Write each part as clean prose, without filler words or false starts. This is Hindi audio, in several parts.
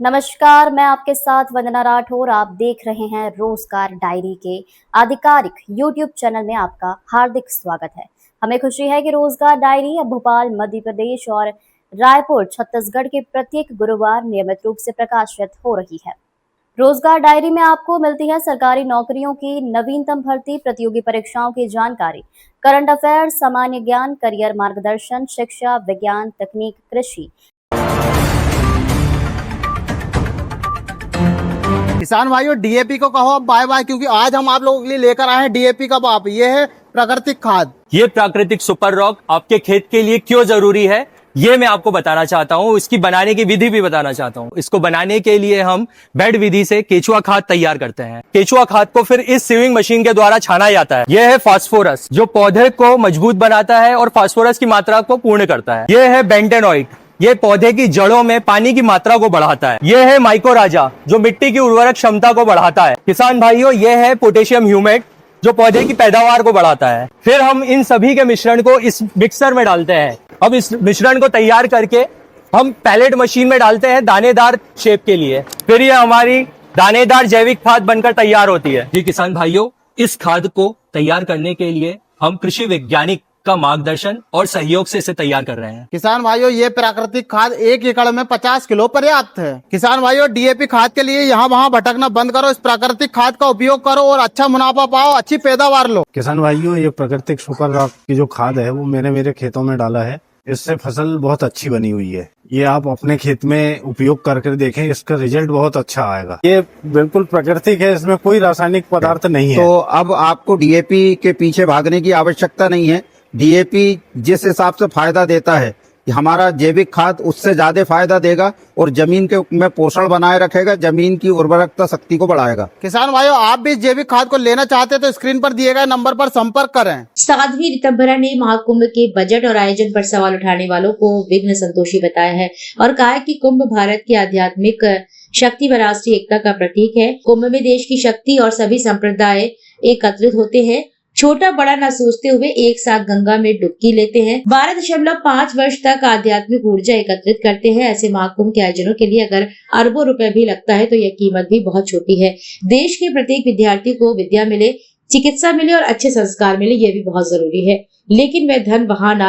नमस्कार, मैं आपके साथ वंदना राठौर। आप देख रहे हैं रोजगार डायरी के आधिकारिक यूट्यूब चैनल में आपका हार्दिक स्वागत है। हमें खुशी है कि रोजगार डायरी अब भोपाल मध्य प्रदेश और रायपुर छत्तीसगढ़ के प्रत्येक गुरुवार नियमित रूप से प्रकाशित हो रही है। रोजगार डायरी में आपको मिलती है सरकारी नौकरियों की नवीनतम भर्ती, प्रतियोगी परीक्षाओं की जानकारी, करंट अफेयर्स, सामान्य ज्ञान, करियर मार्गदर्शन, शिक्षा, विज्ञान, तकनीक, कृषि। किसान भाइयों, डीएपी को कहो अब बाय बाय, क्योंकि आज हम आप लोगों के लिए लेकर आए हैं डीएपी का बाप। ये है प्राकृतिक खाद। ये प्राकृतिक सुपर रॉक आपके खेत के लिए क्यों जरूरी है, ये मैं आपको बताना चाहता हूँ। इसकी बनाने की विधि भी बताना चाहता हूँ। इसको बनाने के लिए हम बेड विधि से केचुआ खाद तैयार करते हैं। केचुआ खाद को फिर इस सीविंग मशीन के द्वारा छाना जाता है। यह है फास्फोरस, जो पौधे को मजबूत बनाता है और फास्फोरस की मात्रा को पूर्ण करता है। यह है बेंटेनॉइड, ये पौधे की जड़ों में पानी की मात्रा को बढ़ाता है। यह है माइकोराजा, जो मिट्टी की उर्वरक क्षमता को बढ़ाता है। किसान भाइयों, यह है पोटेशियम ह्यूमेट, जो पौधे की पैदावार को बढ़ाता है। फिर हम इन सभी के मिश्रण को इस मिक्सर में डालते हैं। अब इस मिश्रण को तैयार करके हम पैलेट मशीन में डालते हैं दानेदार शेप के लिए। फिर ये हमारी दानेदार जैविक खाद बनकर तैयार होती है। जी किसान भाइयों, इस खाद को तैयार करने के लिए हम कृषि वैज्ञानिक का मार्गदर्शन और सहयोग से इसे तैयार कर रहे हैं। किसान भाइयों, ये प्राकृतिक खाद 1 एकड़ में 50 किलो पर्याप्त है। किसान भाइयों, डीएपी खाद के लिए यहाँ वहाँ भटकना बंद करो, इस प्राकृतिक खाद का उपयोग करो और अच्छा मुनाफा पाओ, अच्छी पैदावार लो। किसान भाइयों, ये प्राकृतिक सुपर रॉक की जो खाद है वो मैंने मेरे खेतों में डाला है। इससे फसल बहुत अच्छी बनी हुई है। ये आप अपने खेत में उपयोग करके देखें, इसका रिजल्ट बहुत अच्छा आएगा। ये बिल्कुल प्राकृतिक है, इसमें कोई रासायनिक पदार्थ नहीं है। तो अब आपको डीएपी के पीछे भागने की आवश्यकता नहीं है। डीएपी जिस हिसाब से फायदा देता है, हमारा जैविक खाद उससे ज्यादा फायदा देगा और जमीन के में पोषण बनाए रखेगा, जमीन की उर्वरकता शक्ति को बढ़ाएगा। किसान भाइयों, आप भी जैविक खाद को लेना चाहते हैं तो स्क्रीन पर दिए गए नंबर पर संपर्क करें। साध्वी ऋतंभरा ने महाकुंभ के बजट और आयोजन पर सवाल उठाने वालों को विघ्न संतोषी बताया है और कहा है कि कुंभ भारत की आध्यात्मिक शक्ति व राष्ट्रीय एकता का प्रतीक है। कुंभ में देश की शक्ति और सभी संप्रदाय एकत्रित होते हैं। छोटा बड़ा न सोचते हुए एक साथ गंगा में डुबकी लेते हैं। 12.5 वर्ष तक आध्यात्मिक ऊर्जा एकत्रित करते हैं। ऐसे महाकुंभ के आयोजनों के लिए अगर अरबों रुपए भी लगता है तो यह कीमत भी बहुत छोटी है। देश के प्रत्येक विद्यार्थी को विद्या मिले, चिकित्सा मिले और अच्छे संस्कार मिले, ये भी बहुत जरूरी है। लेकिन वह धन वहाँ न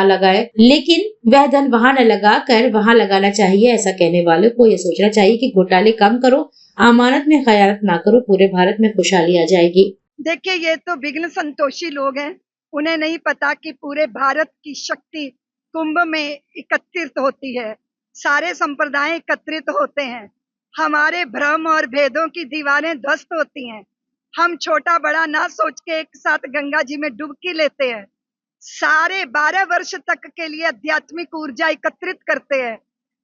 लगा कर वहाँ लगाना चाहिए। ऐसा कहने वालों को यह सोचना चाहिए कि घोटाले कम करो, अमानत में खयानत ना करो, पूरे भारत में खुशहाली आ जाएगी। देखिए, ये तो विघ्न संतोषी लोग हैं। उन्हें नहीं पता कि पूरे भारत की शक्ति कुंभ में एकत्रित होती है। सारे संप्रदाय एकत्रित होते हैं। हमारे भ्रम और भेदों की दीवारें ध्वस्त होती हैं। हम छोटा बड़ा ना सोच के एक साथ गंगा जी में डुबकी लेते हैं। सारे 12 वर्ष तक के लिए आध्यात्मिक ऊर्जा एकत्रित करते हैं।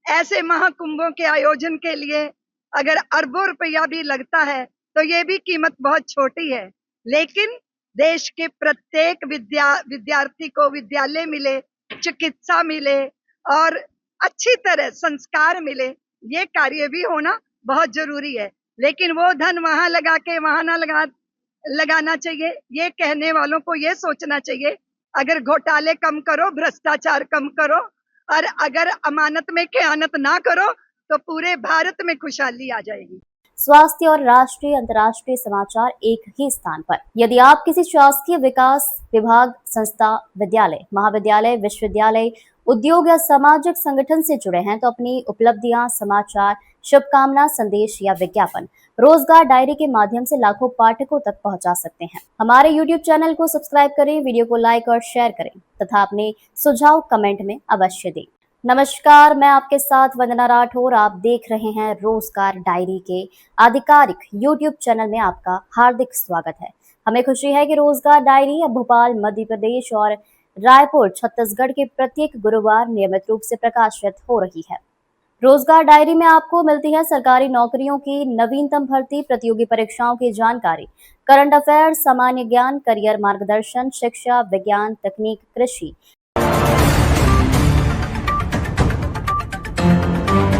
ऐसे महाकुंभों के आयोजन के लिए अगर अरबों रुपया भी लगता है तो ये भी कीमत बहुत छोटी है। लेकिन देश के प्रत्येक विद्यार्थी को विद्यालय मिले, चिकित्सा मिले और अच्छी तरह संस्कार मिले, ये कार्य भी होना बहुत जरूरी है। लेकिन वो धन वहां लगा के वहां ना लगाना चाहिए। ये कहने वालों को ये सोचना चाहिए, अगर घोटाले कम करो, भ्रष्टाचार कम करो और अगर अमानत में खयानत ना करो तो पूरे भारत में खुशहाली आ जाएगी। स्वास्थ्य और राष्ट्रीय अंतर्राष्ट्रीय समाचार एक ही स्थान पर। यदि आप किसी शासकीय विकास विभाग, संस्था, विद्यालय, महाविद्यालय, विश्वविद्यालय, उद्योग या सामाजिक संगठन से जुड़े हैं तो अपनी उपलब्धियां, समाचार, शुभकामना, संदेश या विज्ञापन रोजगार डायरी के माध्यम से लाखों पाठकों तक पहुंचा सकते हैं। हमारे YouTube चैनल को सब्सक्राइब करें, वीडियो को लाइक और शेयर करें तथा अपने सुझाव कमेंट में अवश्य दें। नमस्कार, मैं आपके साथ वंदना राठौर। आप देख रहे हैं रोजगार डायरी के आधिकारिक यूट्यूब चैनल में आपका हार्दिक स्वागत है। हमें खुशी है कि रोजगार डायरी अब भोपाल मध्य प्रदेश और रायपुर छत्तीसगढ़ के प्रत्येक गुरुवार नियमित रूप से प्रकाशित हो रही है। रोजगार डायरी में आपको मिलती है सरकारी नौकरियों की नवीनतम भर्ती, प्रतियोगी परीक्षाओं की जानकारी, करंट अफेयर्स, सामान्य ज्ञान, करियर मार्गदर्शन, शिक्षा, विज्ञान, तकनीक, कृषि।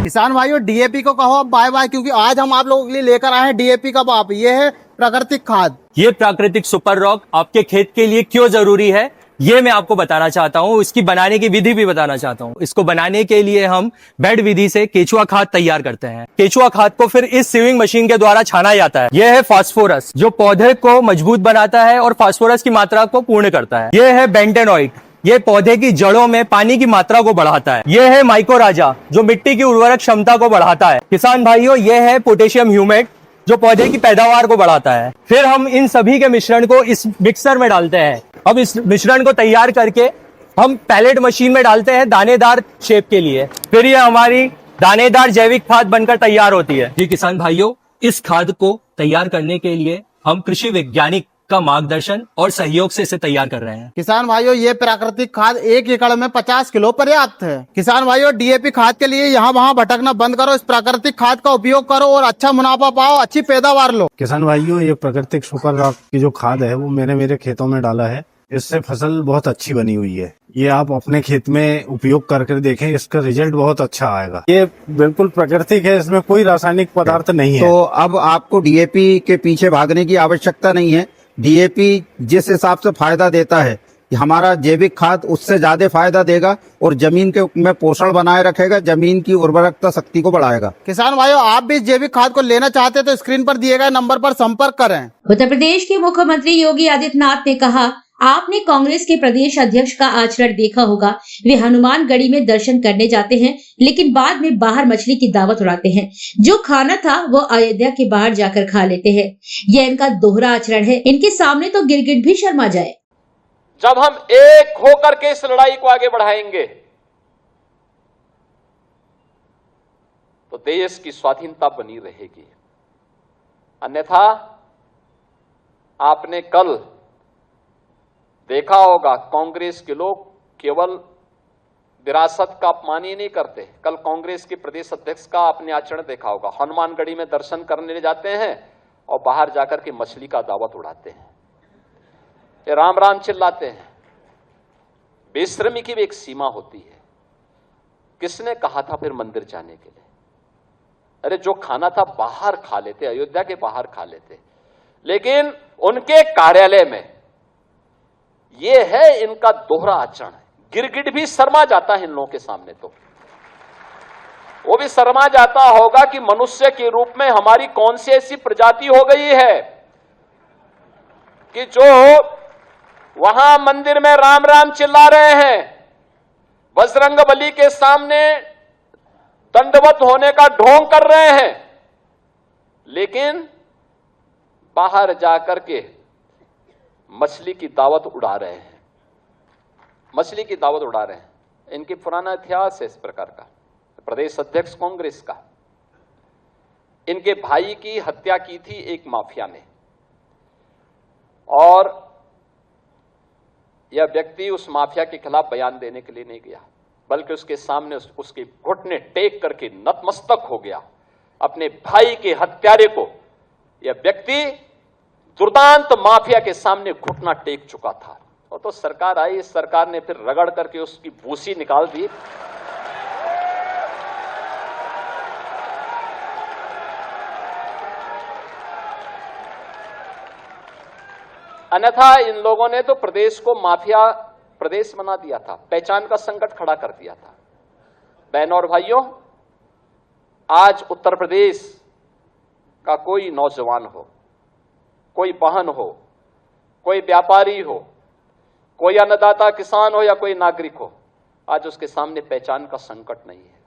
किसान भाइयों, डीएपी को कहो अब बाय बाय, क्योंकि आज हम आप लोगों के लिए लेकर आए हैं डीएपी का बाप। ये है प्राकृतिक खाद। ये प्राकृतिक सुपर रॉक आपके खेत के लिए क्यों जरूरी है, ये मैं आपको बताना चाहता हूँ, इसकी बनाने की विधि भी बताना चाहता हूँ। इसको बनाने के लिए हम बेड विधि से केचुआ खाद तैयार करते हैं। केचुआ खाद को फिर इस सीविंग मशीन के द्वारा छाना जाता है। यह है फास्फोरस, जो पौधे को मजबूत बनाता है और फास्फोरस की मात्रा को पूर्ण करता है। यह है बेंटेनॉइट, ये पौधे की जड़ों में पानी की मात्रा को बढ़ाता है। यह है माइकोराजा, जो मिट्टी की उर्वरक क्षमता को बढ़ाता है। किसान भाइयों, यह है पोटेशियम ह्यूमेट, जो पौधे की पैदावार को बढ़ाता है। फिर हम इन सभी के मिश्रण को इस मिक्सर में डालते हैं। अब इस मिश्रण को तैयार करके हम पैलेट मशीन में डालते हैं दानेदार शेप के लिए। फिर ये हमारी दानेदार जैविक खाद बनकर तैयार होती है। जी किसान भाइयों, इस खाद को तैयार करने के लिए हम कृषि वैज्ञानिक का मार्गदर्शन और सहयोग से इसे तैयार कर रहे हैं। किसान भाइयों, ये प्राकृतिक खाद 1 एकड़ में 50 किलो पर्याप्त है। किसान भाइयों, डीएपी खाद के लिए यहाँ वहाँ भटकना बंद करो, इस प्राकृतिक खाद का उपयोग करो और अच्छा मुनाफा पाओ, अच्छी पैदावार लो। किसान भाइयों, ये प्राकृतिक सुपर रॉक की जो खाद है वो मैंने मेरे खेतों में डाला है। इससे फसल बहुत अच्छी बनी हुई है। ये आप अपने खेत में उपयोग करके देखें, इसका रिजल्ट बहुत अच्छा आएगा। ये बिल्कुल प्राकृतिक है, इसमें कोई रासायनिक पदार्थ नहीं है। तो अब आपको डीएपी के पीछे भागने की आवश्यकता नहीं है। डीएपी जिस हिसाब से फायदा देता है, हमारा जैविक खाद उससे ज्यादा फायदा देगा और जमीन के में पोषण बनाए रखेगा, जमीन की उर्वरकता शक्ति को बढ़ाएगा। किसान भाइयों, आप भी इस जैविक खाद को लेना चाहते हैं तो स्क्रीन पर दिए गए नंबर पर संपर्क करें। उत्तर प्रदेश के मुख्यमंत्री योगी आदित्यनाथ ने कहा, आपने कांग्रेस के प्रदेश अध्यक्ष का आचरण देखा होगा। वे हनुमानगढ़ी में दर्शन करने जाते हैं, लेकिन बाद में बाहर मछली की दावत उड़ाते हैं। जो खाना था वो अयोध्या के बाहर जाकर खा लेते हैं। यह इनका दोहरा आचरण है। इनके सामने तो गिरगिट भी शर्मा जाए। जब हम एक होकर के इस लड़ाई को आगे बढ़ाएंगे तो देश की स्वाधीनता बनी रहेगी। अन्यथा आपने कल देखा होगा, कांग्रेस के लोग केवल विरासत का अपमान ही नहीं करते। कल कांग्रेस के प्रदेश अध्यक्ष का आपने आचरण देखा होगा। हनुमानगढ़ी में दर्शन करने जाते हैं और बाहर जाकर के मछली का दावत उड़ाते हैं, ये राम राम चिल्लाते हैं। बेशर्मी की भी एक सीमा होती है। किसने कहा था फिर मंदिर जाने के लिए? अरे जो खाना था बाहर खा लेते, अयोध्या के बाहर खा लेते। लेकिन उनके कार्यालय में ये है इनका दोहरा आचरण। गिरगिट भी शर्मा जाता है इन लोगों के सामने। तो वो भी शर्मा जाता होगा कि मनुष्य के रूप में हमारी कौन सी ऐसी प्रजाति हो गई है कि जो वहां मंदिर में राम राम चिल्ला रहे हैं, बजरंगबली के सामने दंडवत होने का ढोंग कर रहे हैं, लेकिन बाहर जाकर के मछली की दावत उड़ा रहे हैं। मछली की दावत उड़ा रहे हैं। इनकी पुराना इतिहास है इस प्रकार का। प्रदेश अध्यक्ष कांग्रेस का, इनके भाई की हत्या की थी एक माफिया ने, और यह व्यक्ति उस माफिया के खिलाफ बयान देने के लिए नहीं गया, बल्कि उसके सामने उसके घुटने टेक करके नतमस्तक हो गया। अपने भाई के हत्यारे को यह व्यक्ति दुर्दांत माफिया के सामने घुटना टेक चुका था। और तो सरकार आई, इस सरकार ने फिर रगड़ करके उसकी भूसी निकाल दी। अन्यथा इन लोगों ने तो प्रदेश को माफिया प्रदेश बना दिया था, पहचान का संकट खड़ा कर दिया था। बहनों और भाइयों, आज उत्तर प्रदेश का कोई नौजवान हो, कोई बहन हो, कोई व्यापारी हो, कोई अन्नदाता किसान हो या कोई नागरिक हो, आज उसके सामने पहचान का संकट नहीं है।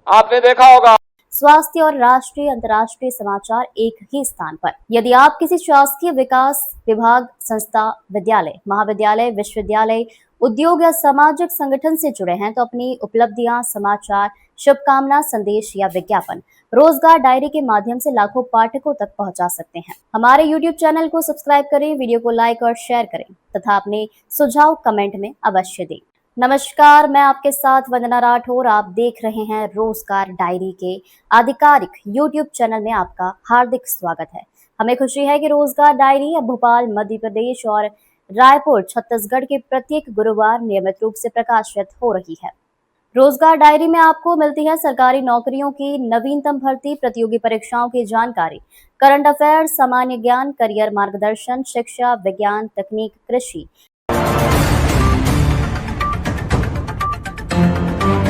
आपने देखा होगा, स्वास्थ्य और राष्ट्रीय अंतर्राष्ट्रीय समाचार एक ही स्थान पर। यदि आप किसी शासकीय विकास विभाग, संस्था, विद्यालय, महाविद्यालय, विश्वविद्यालय, उद्योग या सामाजिक संगठन से जुड़े हैं तो अपनी उपलब्धियां, समाचार, शुभकामना संदेश या विज्ञापन रोजगार डायरी के माध्यम से लाखों पाठकों तक पहुंचा सकते हैं। हमारे YouTube चैनल को सब्सक्राइब करें, वीडियो को लाइक और शेयर करें तथा अपने सुझाव कमेंट में अवश्य दें। नमस्कार, मैं आपके साथ वंदना राठौर। आप देख रहे हैं रोजगार डायरी के आधिकारिक YouTube चैनल में आपका हार्दिक स्वागत है। हमें खुशी है कि रोजगार डायरी अब भोपाल, मध्य प्रदेश और रायपुर, छत्तीसगढ़ के प्रत्येक गुरुवार नियमित रूप से प्रकाशित हो रही है। रोजगार डायरी में आपको मिलती है सरकारी नौकरियों की नवीनतम भर्ती, प्रतियोगी परीक्षाओं की जानकारी, करंट अफेयर, सामान्य ज्ञान, करियर मार्गदर्शन, शिक्षा, विज्ञान, तकनीक, कृषि,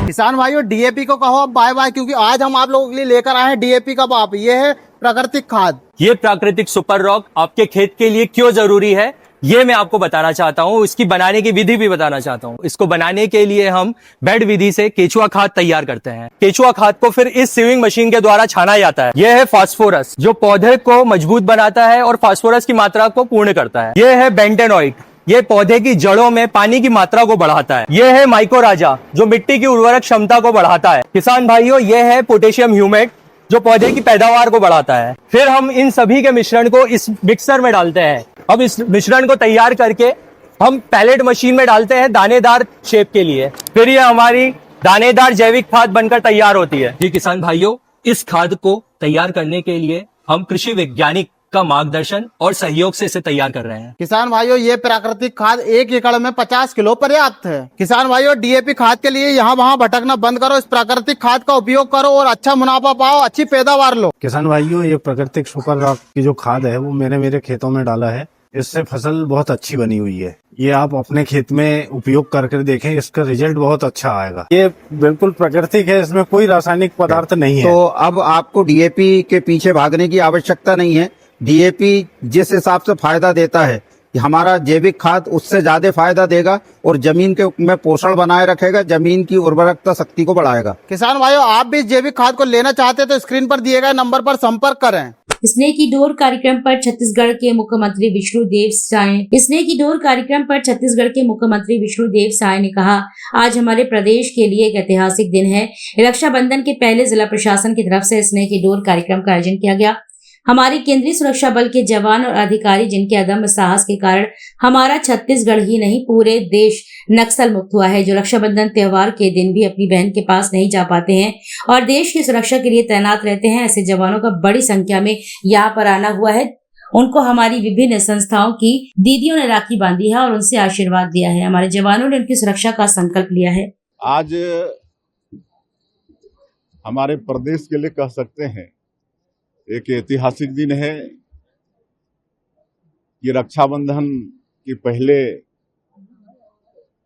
किसान भाइयों डीएपी को कहो अब बाय बाय, क्योंकि आज हम आप लोगों के लिए लेकर आए हैं डीएपी का बाप। ये है प्राकृतिक खाद। ये प्राकृतिक सुपर रॉक आपके खेत के लिए क्यों जरूरी है, ये मैं आपको बताना चाहता हूँ। इसकी बनाने की विधि भी बताना चाहता हूँ। इसको बनाने के लिए हम बेड विधि से केचुआ खाद तैयार करते हैं। केचुआ खाद को फिर इस सीविंग मशीन के द्वारा छाना जाता है। यह है फास्फोरस, जो पौधे को मजबूत बनाता है और फास्फोरस की मात्रा को पूर्ण करता है। यह है बेंटेनॉइट, ये पौधे की जड़ों में पानी की मात्रा को बढ़ाता है। यह है माइकोराजा, जो मिट्टी की उर्वरक क्षमता को बढ़ाता है। किसान भाइयों, यह है पोटेशियम ह्यूमेट, जो पौधे की पैदावार को बढ़ाता है। फिर हम इन सभी के मिश्रण को इस मिक्सर में डालते हैं। अब इस मिश्रण को तैयार करके हम पैलेट मशीन में डालते हैं दानेदार शेप के लिए। फिर ये हमारी दानेदार जैविक खाद बनकर तैयार होती है। जी किसान भाइयों, इस खाद को तैयार करने के लिए हम कृषि वैज्ञानिक का मार्गदर्शन और सहयोग से इसे तैयार कर रहे हैं। किसान भाइयों, ये प्राकृतिक खाद 1 एकड़ में 50 किलो पर्याप्त है। किसान भाइयों, डीएपी खाद के लिए यहाँ वहाँ भटकना बंद करो, इस प्राकृतिक खाद का उपयोग करो और अच्छा मुनाफा पाओ, अच्छी पैदावार लो। किसान भाइयों, ये प्राकृतिक सुपर रॉक की जो खाद है वो मैंने मेरे खेतों में डाला है। इससे फसल बहुत अच्छी बनी हुई है। ये आप अपने खेत में उपयोग करके देखें, इसका रिजल्ट बहुत अच्छा आएगा। ये बिल्कुल प्राकृतिक है, इसमें कोई रासायनिक पदार्थ नहीं है। तो अब आपको डीएपी के पीछे भागने की आवश्यकता नहीं है। डीएपी जिस हिसाब से फायदा देता है, हमारा जैविक खाद उससे ज्यादा फायदा देगा और जमीन के में पोषण बनाए रखेगा, जमीन की उर्वरकता शक्ति को बढ़ाएगा। किसान भाइयों, आप भी इस जैविक खाद को लेना चाहते हैं तो स्क्रीन पर दिए गए नंबर पर संपर्क करें। स्नेह की डोर कार्यक्रम पर छत्तीसगढ़ के मुख्यमंत्री विष्णुदेव साय ने कहा, आज हमारे प्रदेश के लिए एक ऐतिहासिक दिन है। रक्षाबंधन के पहले जिला प्रशासन की तरफ से स्नेह की डोर कार्यक्रम का आयोजन किया गया। हमारे केंद्रीय सुरक्षा बल के जवान और अधिकारी, जिनके अदम्य साहस के कारण हमारा छत्तीसगढ़ ही नहीं पूरे देश नक्सल मुक्त हुआ है, जो रक्षाबंधन त्योहार के दिन भी अपनी बहन के पास नहीं जा पाते हैं और देश की सुरक्षा के लिए तैनात रहते हैं। ऐसे जवानों का बड़ी संख्या में यहाँ पर आना हुआ है। उनको हमारी विभिन्न संस्थाओं की दीदियों ने राखी बांधी है और उनसे आशीर्वाद दिया है। हमारे जवानों ने उनकी सुरक्षा का संकल्प लिया है। आज हमारे प्रदेश के लिए कह सकते हैं एक ऐतिहासिक दिन है। ये रक्षाबंधन के पहले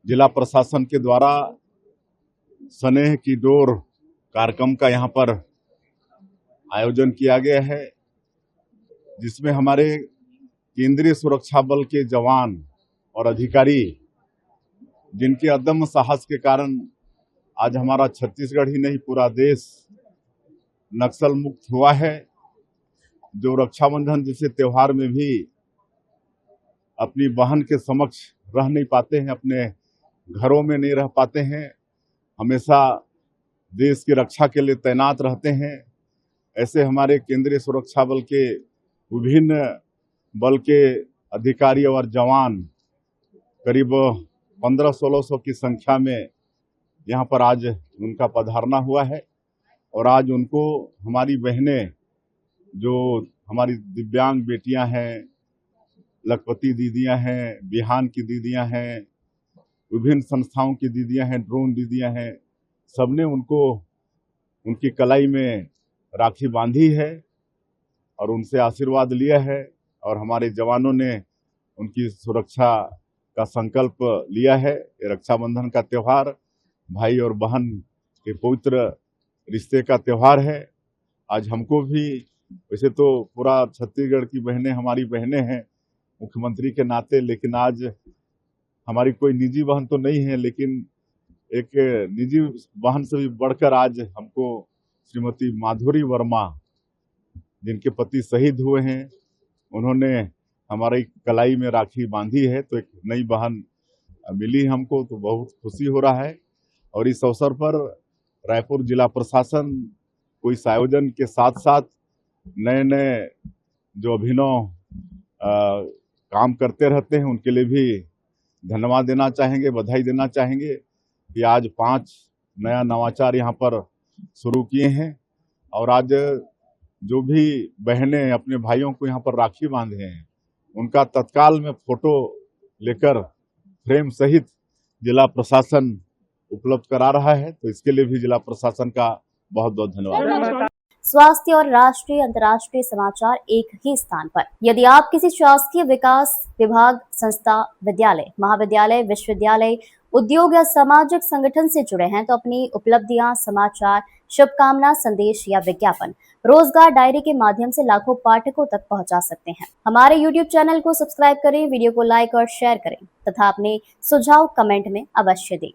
जिला प्रशासन के द्वारा स्नेह की डोर कार्यक्रम का यहाँ पर आयोजन किया गया है, जिसमें हमारे केंद्रीय सुरक्षा बल के जवान और अधिकारी, जिनके अदम्य साहस के कारण आज हमारा छत्तीसगढ़ ही नहीं पूरा देश नक्सल मुक्त हुआ है, जो रक्षाबंधन जैसे त्योहार में भी अपनी बहन के समक्ष रह नहीं पाते हैं, अपने घरों में नहीं रह पाते हैं, हमेशा देश की रक्षा के लिए तैनात रहते हैं। ऐसे हमारे केंद्रीय सुरक्षा बल के विभिन्न बल के अधिकारी और जवान करीब 1500-1600 की संख्या में यहाँ पर आज उनका पधारना हुआ है। और आज उनको हमारी बहनें, जो हमारी दिव्यांग बेटियां हैं, लखपति दीदियां हैं, बिहान की दीदियां हैं, विभिन्न संस्थाओं की दीदियां हैं, ड्रोन दीदियां हैं, सबने उनको उनकी कलाई में राखी बांधी है और उनसे आशीर्वाद लिया है। और हमारे जवानों ने उनकी सुरक्षा का संकल्प लिया है। ये रक्षाबंधन का त्यौहार भाई और बहन के पवित्र रिश्ते का त्यौहार है। आज हमको भी, वैसे तो पूरा छत्तीसगढ़ की बहनें हमारी बहनें हैं मुख्यमंत्री के नाते, लेकिन आज हमारी कोई निजी बहन तो नहीं है, लेकिन एक निजी बहन से भी बढ़कर आज हमको श्रीमती माधुरी वर्मा, जिनके पति शहीद हुए हैं, उन्होंने हमारी कलाई में राखी बांधी है। तो एक नई बहन मिली हमको, तो बहुत खुशी हो रहा है। और इस अवसर पर रायपुर जिला प्रशासन को इस आयोजन के साथ साथ नए नए जो अभिनव काम करते रहते हैं, उनके लिए भी धन्यवाद देना चाहेंगे, बधाई देना चाहेंगे कि आज 5 नया नवाचार यहाँ पर शुरू किए हैं। और आज जो भी बहनें अपने भाइयों को यहाँ पर राखी बांधे हैं, उनका तत्काल में फोटो लेकर फ्रेम सहित जिला प्रशासन उपलब्ध करा रहा है। तो इसके लिए भी जिला प्रशासन का बहुत बहुत धन्यवाद। स्वास्थ्य और राष्ट्रीय अंतर्राष्ट्रीय समाचार एक ही स्थान पर। यदि आप किसी शासकीय विकास विभाग, संस्था, विद्यालय, महाविद्यालय, विश्वविद्यालय, उद्योग या सामाजिक संगठन से जुड़े हैं तो अपनी उपलब्धियां, समाचार, शुभकामना, संदेश या विज्ञापन रोजगार डायरी के माध्यम से लाखों पाठकों तक पहुंचा सकते हैं। हमारे YouTube चैनल को सब्सक्राइब करें, वीडियो को लाइक और शेयर करें तथा अपने सुझाव कमेंट में अवश्य दें।